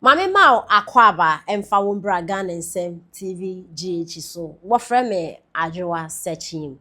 Mami Mao Akwaba emfa wombra Ghanansem TV GH so. What friend me adwoa Se3.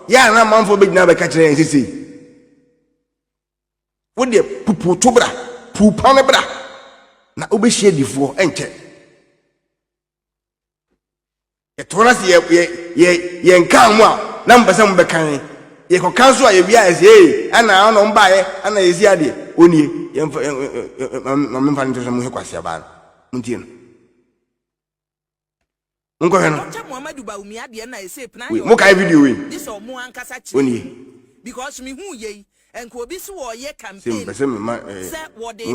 Ya na manfo be gina be ka kire nsisi. Wo de pupu to bra, pupa ne bra. Na obehie difo enche. Ye tora se ye nka mu a na mpese mu be kan. Ye ko kan so a ye bia ese ana ono mbae ana yesi ade onie ye mfa nto so mu Kwasiapanin. Muntie no. Unko he no. Bawumia de na Se3 Mo kai video we. This o mo ankasa Onie. Because me hu ye enko obi so wo ye campaign. Pese me ma se wo de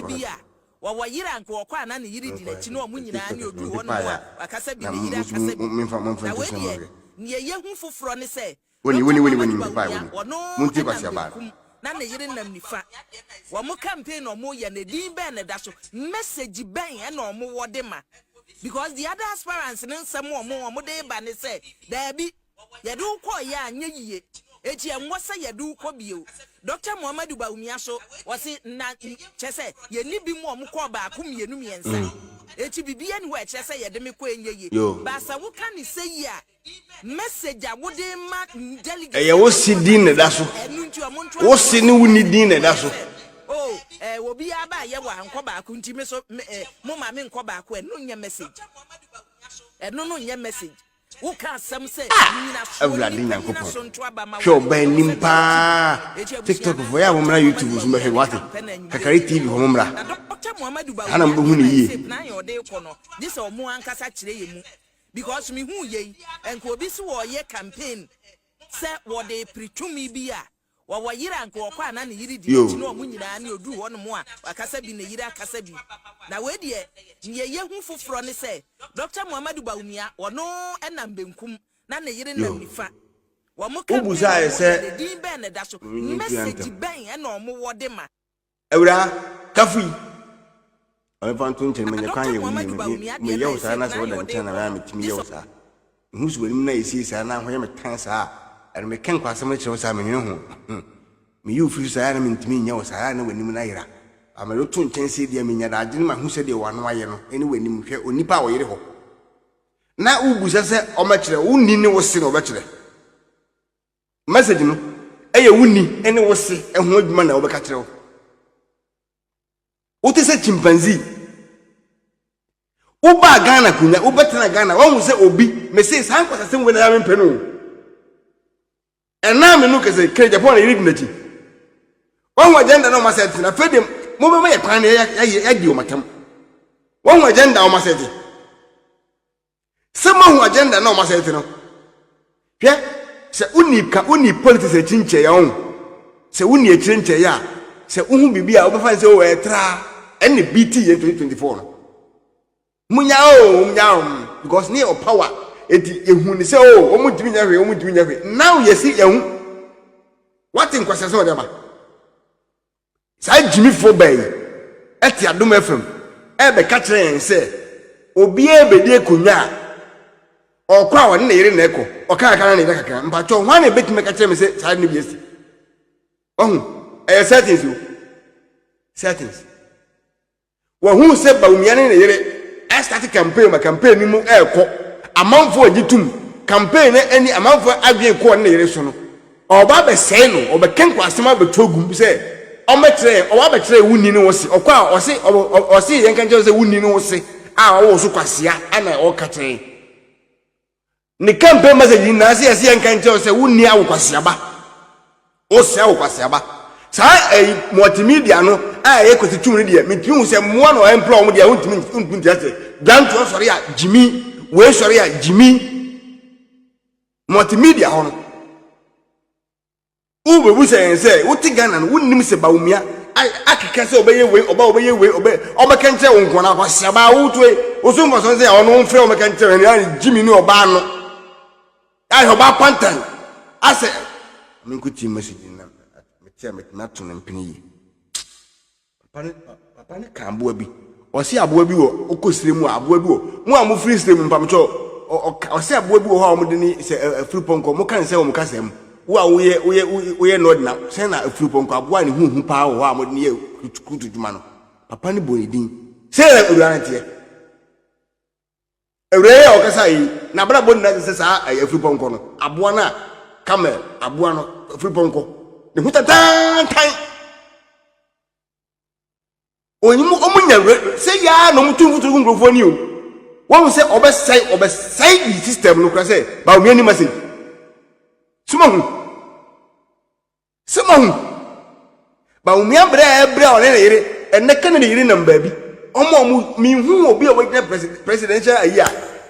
bia. Wo yira nko okwa na ne yiri di na chi na o mu nyina ne odu wo no akasa bi ne yira akasa bi. Mfa nto so mo. Ne ye hu foforo ne se. Woni papa woni. Muntie Kwasiapanin. Na ne yiri nam nifa. Wo mo campaign no mo ye ne din be ne da so. Message ben e na o mo wo de ma. Because the other aspirants in some more day ban say, there be Yadu ko ya nye Echi mwasa yadu ko bio. Dr. Muhammadu Bawumia so was it not chese ye nibi mo mko ba kum ye numi ensa. Echi bibia ni we chese ye de me ko enye. Basa wo kan say ya message a wo de ma delegate. Ye wo si din ne da so. Wo si ni wuni din ne da so. Oh, wobi aba ye wa nkọ ba ku ntime so mo ma me nkọ ba ku no nya message. No nya message. Wo ka asem se nyina so. Awurade nyankopon. Hwe oba nim pa. TikTok for ya womra YouTube so be what? Kakari TV ho momra. Dr. Muhammadu Bawumia. Ana mbo hu ne yie. Na ye ode ko no. This o mo ankasa kire ye mu. Because me hu ye enko obi so wo ye campaign. Se wo de pritumi bia. Wa yira nko okwa na ne yiri di ti no mu nyina ne odu wo no mo a akasa bi ne yiri akasa bi na we de ye hu foforo ne se Dr. Muhammadu Bawumia wono enam benkum na ne yiri nam nifa wo mo ka ubuza se din ben ne da so message ben e na o mo wo de ma ewura kafi afanto nchen menye kwan ye me yew sa na se woda nchen na ya metimi yew sa husu wenim na yesi sa na ho ye metan sa and me ken kwasem na kire sa me hwe ho me yu fi sa na mentimi nya wo sa na wanim na yira amelo to nchen se dia me nya da agene ma hu se de wano aye no ene wanim hwe onipa wo yire ho na ubusa se o ma kire wonni ne wo se no ba kire message no eye wonni ene wo se ehun adwuma na wo be ka kire wo wo te se Chimpanzee wo ba Ghana kunya wo betena Ghana wo hu se obi me se san kwasa se ngwe na ya me penu ena me no kese kre Japan yiri dinachi won agenda no maseti na fedem mo be me kwan ya di o matam won agenda o maseti se mo hu agenda no maseti no hwe se uni politics e chinche ya on se uni e chinche ya se uhu bibia o be fa se o etra ene BT ye 2024 no munya because near power eti ehu ni se o mu dimi nya hwe now yesi ehu what in kwase so dem sa jimi fo bay eti Adom FM e be ka kire en se obi e be die kunya okwa won na yire na eko oka na ne kaka mpacho hwan na betime ka kire me se sa ne biesi settings wa hu se Bawumia ne yire I started campaign ni mu eko amanfo agitum campaign any amanfo adwen ko na yire so no oba be sei no oba kenko asema be togum se o metre oba be tre wuni ni wo se okwa o se yen kan je se wuni ni wo se a wo so kwasia ana o ka tre ni campaign message na se yen kan je se wuni a wo kwasia ba o se wo kwasia ba sa multimedia no a ye kwetitum ni de mitun se mo na employ mo de untimi ase dan to sori a Jimmy we sori a Jimmy multimedia hono ube bu se uti Ghana no wonnim se Bawumia akeka se obeye we obeka nche wonko na kwasya ba wutwe osumfo so se ono mfre obeka nche ni Jimmy ni oba no ai oba pantan ase minkuti message na metia to na mpini yi papa ne kambo abi osi aboa bi wo okosiremu aboa bi wo mu amufri siremu mpamcho osi aboa bi wo ha omde ni se afri ponko mo kan se wo mukasem wo a woye no na se na afri ponko aboa ni hu pa wo ha omde ni ye kutu djuma no papa ni boydin say ewurantie ewure o kasa yi na bra bon na se sa afriponko no aboa na camel aboa no afriponko ne hutatan tan onyimu omunya say ya no mutumfutu ngrofo ni o won say obesai the system no kra say ba omi ani message sumahu ba omi abra o ne yire enne kan ne yire number bi omo mi hu obi o we presidential ayi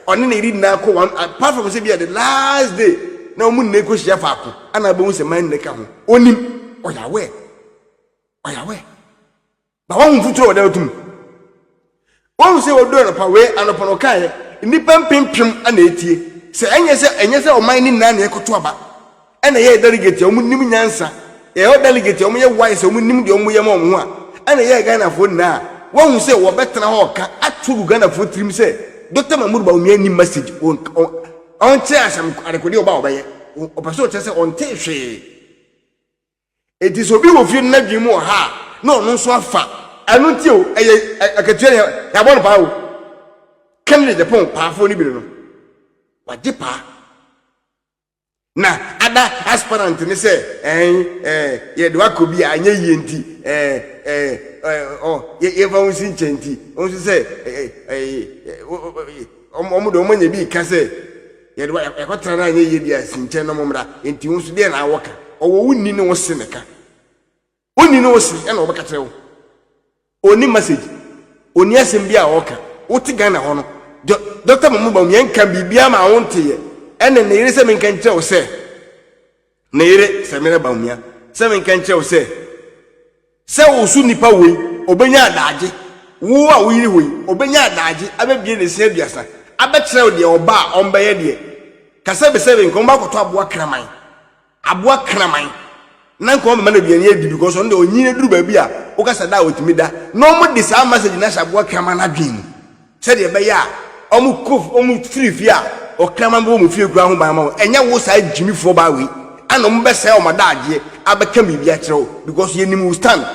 on ne yire na ko one apart from say be the last day na omu ne ko hia fa ko ana ba hu se man ne ka ho onim oyawe ba won futuro da otum won say wodo no pa we anopo no kan nipa pimpim ana etie se enye se o man ni na na ekoto aba ana ye delegate o nim nyansa ye o delegate o ye wise o nim de o ye ma o ho a ana ye Ghana fo na won say wo betena ho ka atu Ghana fo trim say Dr. Mahmoud Bawumia ni message on che asam arekodi oba obaye o paso che say on te hwe it is obi wo fi na dwemu ha no no so afa anu ti o eye akatua ya bon pa o kemle de pon pa fo ni bi no waje pa na ada aspirant ni say ye de wakobi anya yenti ye fa unsin chenti on say omo do manya bi ka say ye de yakotra na anya ye dia sinche no momra enti unsu de na awoka owo wunni ne wo seneka wunni ne wo sin e na obaka trewo oni message oni asem bia awoka uti Ghana ho no Dr. Mahmoud Bawumia nka bibia ma wonte ye ene ne yire se menka nche wo se ne yire se mere Bawumia se menka nche wo se wo su nipa we obenya adaje wo a wo yire we obenya adaje ababie ne se aduasa abekere wo de oba ombeye de kasa be se be nko ba koto aboa kraman na nko ma na bia ne edi because on de onyine duru ba bia wo kasa da otimi da no mo de sa message na sha aboa kraman adwin se de be ya omu free fia o kraman bo mu fie kura ho ban ma enya wo sa jimi fo ba we ana mo be se o ma da aje abeka bibia kire wo because ye nim stand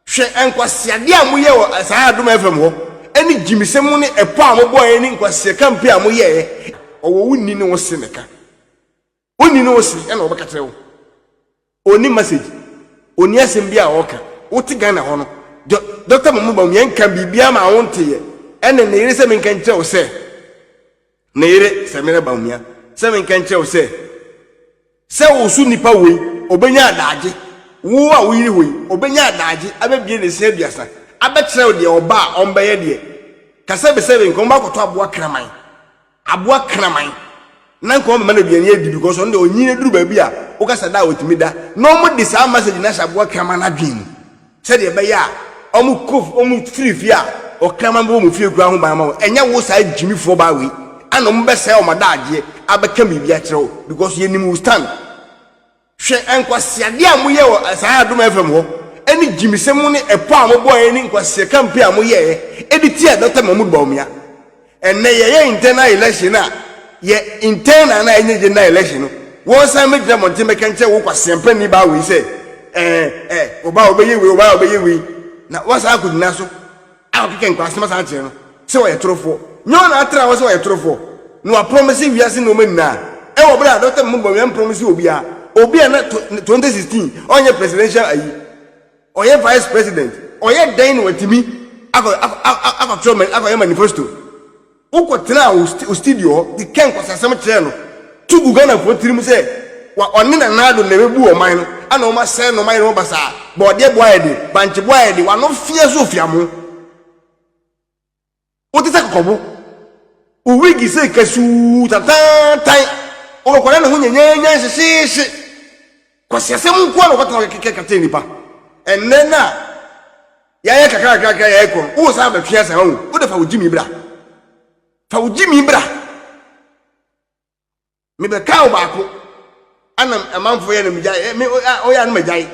hwe enkwasiade amoye wo sa Adom FM ho eni jimisem ne epo amobo eni nkwase kampi amoye owo wunni ne wo seneka wunni ne wo se ena obeka kire wo oni message oni asem bia oka uti Ghana ho no Dr. Mahmoud Bawumia nka bibia ma wonte ye ene ne yire se menka nche wo se ne yire se mere Bawumia se menka nche wo se wo su nipa we obenya adaje wo a wo yire we obenya adaje ababie ne se aduasa abekere wo de oba ombeye de kasa be se be nko ba koto aboa kraman na nko ma na bia ne edi because on de onyine duru ba bia wo kasa da otimi da no mo de sa message na sha aboa kraman adwin se de be ya omu free fia o kraman bo mu fie kura ho ban ma enya wo sa jimi fo ba we ana mo be se o ma da aje abeka bibia kire wo because ye nim stand hwe enkwasiade amoye wo sa Adom FM ho eni jimisem ne epo amobo eni nkwase kampi amoye editi Dr. Mahmoud Bawumia enne ye internal election ye internal na enye general election wo sa me dra monte meka nche wo kwase mpani ba we say oba obeye we na wasa akudina so akeke nkwase ma sa nche no se wo ye trofo nyo na atra wo se wo ye trofo no a promise wiase no menna e wo bra Dr. Mahmoud Bawumia promise obia na 2016 onye presidential ayi oye vice president oye den watimi ako manifesto uko tena o studio di ken kwasasem kire no tugu Ghana for tirim se wa oni na nado na bebu o man no ana o ma se no man no basa bode boyede banche boyede wa no fie so fiamo o ti takobo o wigi se kasu tatan o ko na ho nyanya hyehyehye kwasiasem ko no kwata kekekate nipa enena ya kakra ya ekon wo sa ba twa sa ho wo da fa wujimi bra me be ka ba ko anam amanfo ye na me jai me o ya na me jai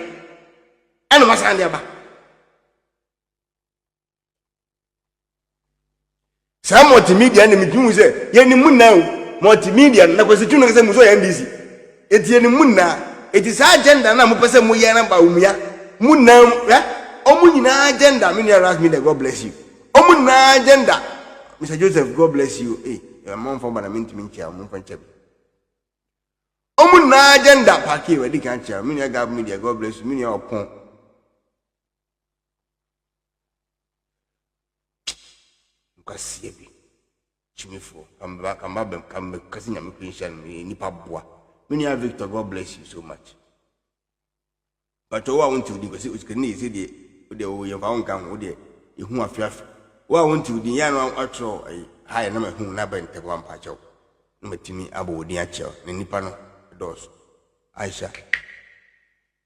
ana masa ande ba sa multimedia na me dwun se ye ni munna multimedia na kwesi tunu se muso ya ndisi eti ye ni munna eti sa agenda na mo pese mo ye na Bawumia munna Omuna agenda, many ask me that God bless you. Omuna agenda, Mr. Joseph, God bless you. Hey, your mom from Banamint Mincha, Mum Panchab. Omuna agenda, Paki, where they can't share. Many God media, God bless you. Many upon Kwasiapanin. Chimifo, come back, come back, cousin, I'm Christian, Nipa Bois. Many Victor, God bless you so much. But all I want to do is it can easy the way of our gun with you who are fearful. What I want to the young outro a higher number who never enter one patch of Matimi Abu Diacho, the Nipano doors. Aisha.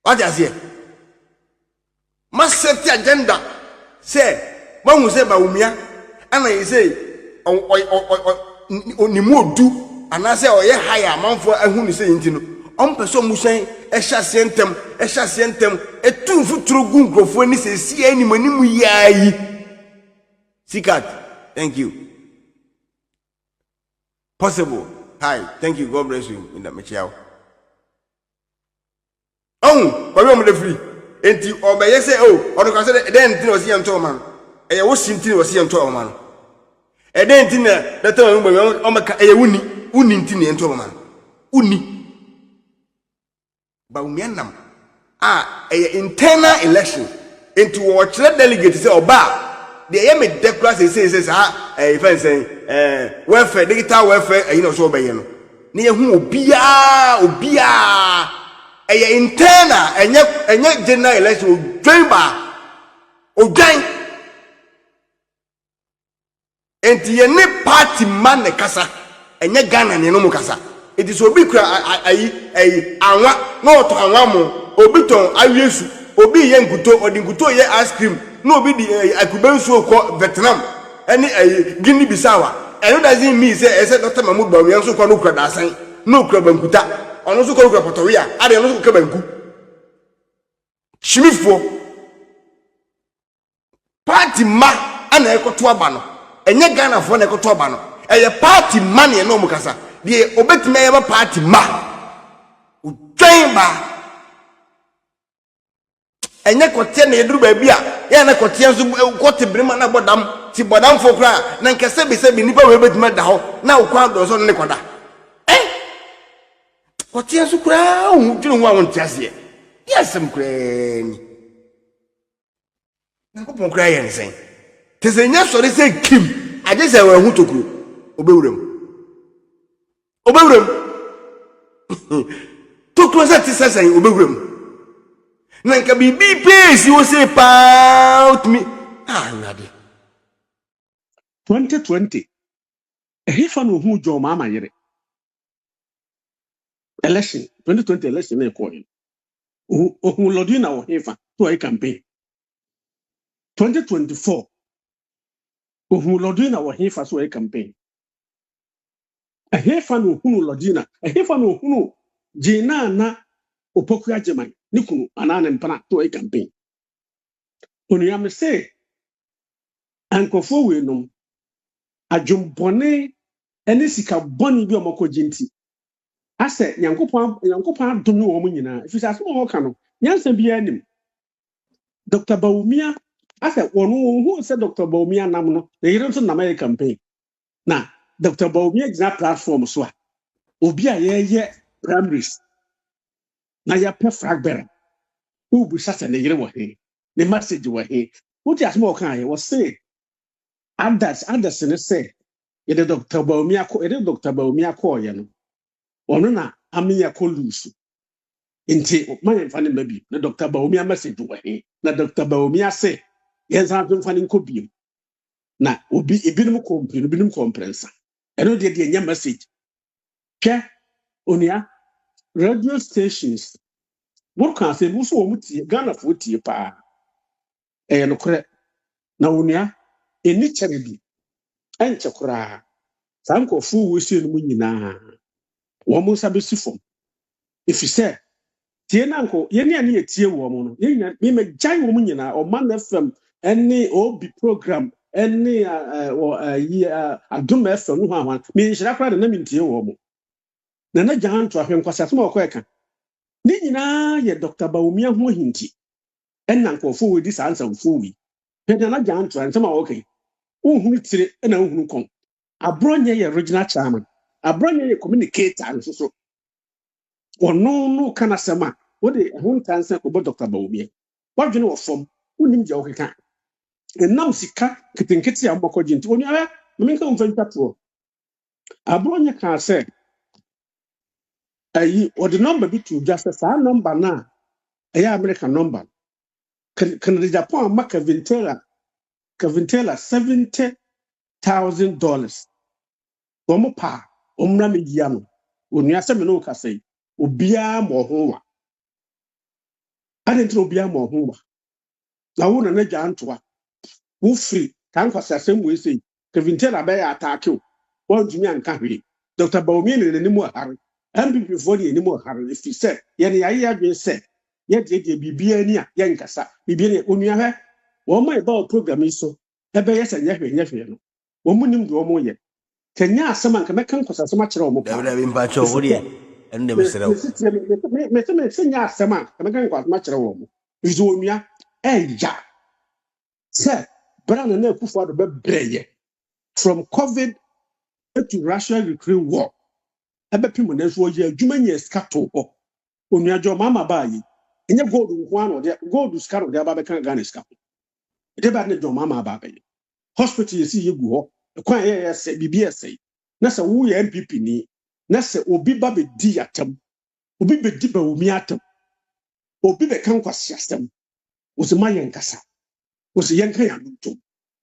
What does it? Must set the agenda. Say, one who said Bawumia, and I say, only more do, and I say, oh, yeah, higher amount for a who is saying, person musain ehya sentem etumfu trogu nkrofo ni se si ani manimu yayi sikat. Thank you. Possible. Hi, thank you. God bless you in the mechiao. Kwa we mo free enti obeye say ono ka say den tin o si ento man eye wo sintin o si ento man den tin na that o maka eye uni tin ento man uni Bawumia nam internal election into what delegate say oba the me declare say if I say welfare digital welfare you know so obeye no na ye hu obia internal enye general election odwan enti ye ne party man ne kasa enye Ghana ne no mu kasa. It is obi kura anwa no to anwa mo obi ton ayesu obi ye nkuto odinkuto ye ice cream no obi di akubensu ko Vietnam any Guinea Bissau and doesn't mean say Dr. Mahmoud Bawumia so ko no kura dasan no kura bankuta ono so ko kura Potoria ade ono so ko banku chimifo party ma ana ekoto aba no enye Ghana fo na ekoto aba no eye party man ye no mukasa the obetime yaba party ma udwan ba enye kote na eduru ba bia ya na kote nso kote brema na bodam ti bodam fo kra na nkese be se bi nipa we obetime da ho na okwa do so ne koda kote nso kra ohudwene ho awon tiase yesem kra ni na ko pon kra ye nsen tesenya sori se kim aje se we hu tokuro obewurem to close at this saying obewurem nanka bibi place you say about me nadi 2020 ehifa no hu jo mama yere election 2020 election na ko ohun lodi na wo hifa to ai campaign 2024 ohun lodi na wo hifa so ai campaign ehifa no hunu lodina ehifa no hunu jina na opoku ajeman nikunu anane mpana to ai campaign onuya me say ankofo we no adwombone ene sika boni bi omako jinti ase yankopon adome wo mu nyina ifisa so wo ka no nyansa bi anim Dr. Bawumia ase wono hu se Dr. Bawumia nam no e yire nso na my campaign na Dr. Bawumia gina platform so a obi a ye primaries na ya pe fragbera who bu shata ne yire wo he ne message wo he what you asmo kan ye was say others ne say ye Dr. Bawumia ko Dr. Bawumia ko ye no ono na amia ko lusu nti man fa ne mabi na Dr. Bawumia message wo he na Dr. Bawumia say ye san fa ne ko bi na obi ebinum komprensa eno de nya message ke onia radio stations what can say muso wo mutie Ghana fo tie pa no kore na onia eni chere bi enche kora sanko fu wo sie no nyina wo mo sabe sifom ifise tie nanko ye ne ye tie wo mo no ye nya me jai wo nyina o man FM any obi program any Adom FM no ha me nhira kora de na me tie wo mo na jahan to ahwe nkwasa so ma ko eka ni nyina ye Dr. Bawumia ho hinti and Nankofo with this answer for me. Pedana Janto and some okay. Who tire and a who come. A bronye original chairman. A bronye communicator and so. Or no canasama. What the whole answer about Dr. Bawumia. What you know from who named your can. And now Sika, Kitinkiti and Boko Jinti. When you are, Mamika Ventatro. A bronye can say, or the number be to just a number now. A American number. Can the Japan make a Vintela $70,000. Omo pa omra media no onua se me no ka sei obia mo ho wa adentro obia mo ho wa na wo na gya ntoa wo free kan kwase asem we sei Vintela be ya attack o won tumi anka hwe Dr. Bawumia ne ni mu ahare MPP for the ni mu ahare if he said ye ne yaye adwen se ye de bibia ni a ye nkasa bibia ne onua hwe wo ma about program so ebe ye se nyehwe no wo munim do mo ye Kenya asema nka meka nkosa asema kire omo pa. David Mpacho wodi ende mesere. Me senya asema nka meka nkosa asema kire omo. Izo onua eja. Se brana na akufo ado be breye. From COVID to Russia-Ukraine war. Ebe pimo na so ye adwuma nya skato ho. Onua jo mama ba yi. Enye gold nko ano de gold skaro de aba be kan Ghana skapo. De ba ne jo mama ba be. Hospital yesi yegu ho. Kwan ye se bibia sei na se wo ye MPP ni na se obi ba be di atam obi be di Bawumia atam obi be kan kwasi asem wo se ma yen kasa wo se yen kan ya nto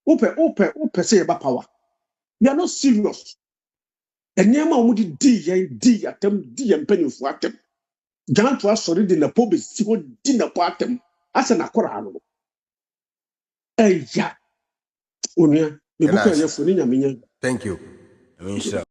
ope se ye ba power you are not serious enema wo di atam di ye mpanifo atam ganto asori di na po be si ho di na po atam asa na kora no eya onia me buka ye fo ni nyamenya. Thank you. I mean, sure.